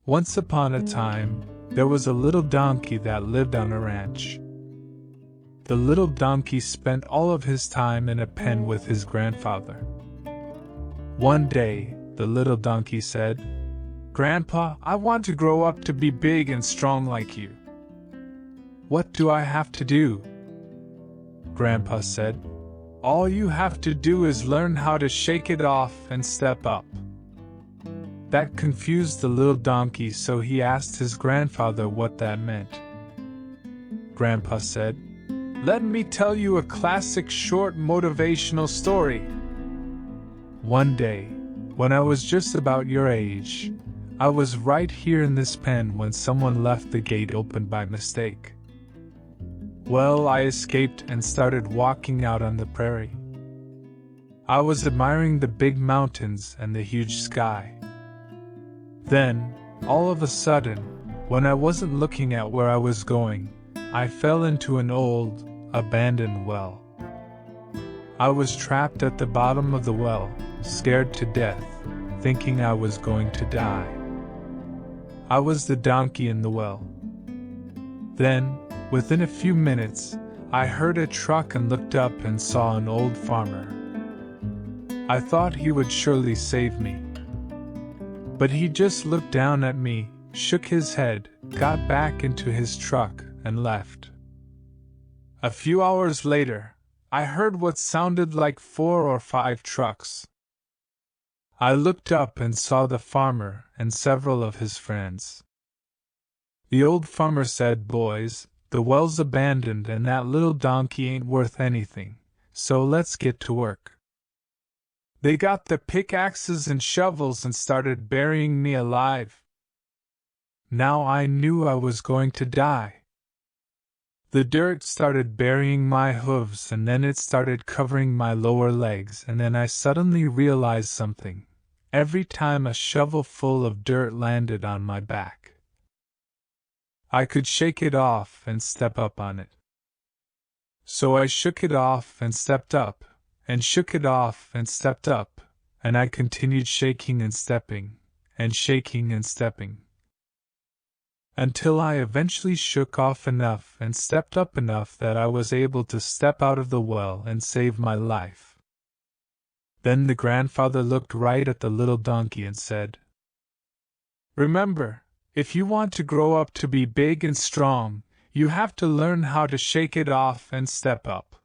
Once upon a time, there was a little donkey that lived on a ranch. The little donkey spent all of his time in a pen with his grandfather. One day, the little donkey said, "Grandpa, I want to grow up to be big and strong like you. What do I have to do?" Grandpa said, "All you have to do is learn how to shake it off and step up." That confused the little donkey, so he asked his grandfather what that meant. Grandpa said, "Let me tell you a classic short motivational story. One day, when I was just about your age, I was right here in this pen when someone left the gate open by mistake. Well, I escaped and started walking out on the prairie. I was admiring the big mountains and the huge sky. Then, all of a sudden, when I wasn't looking at where I was going, I fell into an old, abandoned well. I was trapped at the bottom of the well, scared to death, thinking I was going to die. I was the donkey in the well. Then, within a few minutes, I heard a truck and looked up and saw an old farmer. I thought he would surely save me. But he just looked down at me, shook his head, got back into his truck, and left. A few hours later, I heard what sounded like 4 or 5 trucks. I looked up and saw the farmer and several of his friends. The old farmer said, "Boys, the well's abandoned and that little donkey ain't worth anything, so let's get to work." They got the pickaxes and shovels and started burying me alive. Now I knew I was going to die. The dirt started burying my hooves, and then it started covering my lower legs, and then I suddenly realized something. Every time a shovel full of dirt landed on my back, I could shake it off and step up on it. So I shook it off and stepped up, and shook it off and stepped up, and I continued shaking and stepping, and shaking and stepping, until I eventually shook off enough and stepped up enough that I was able to step out of the well and save my life. Then the grandfather looked right at the little donkey and said, "Remember, if you want to grow up to be big and strong, you have to learn how to shake it off and step up."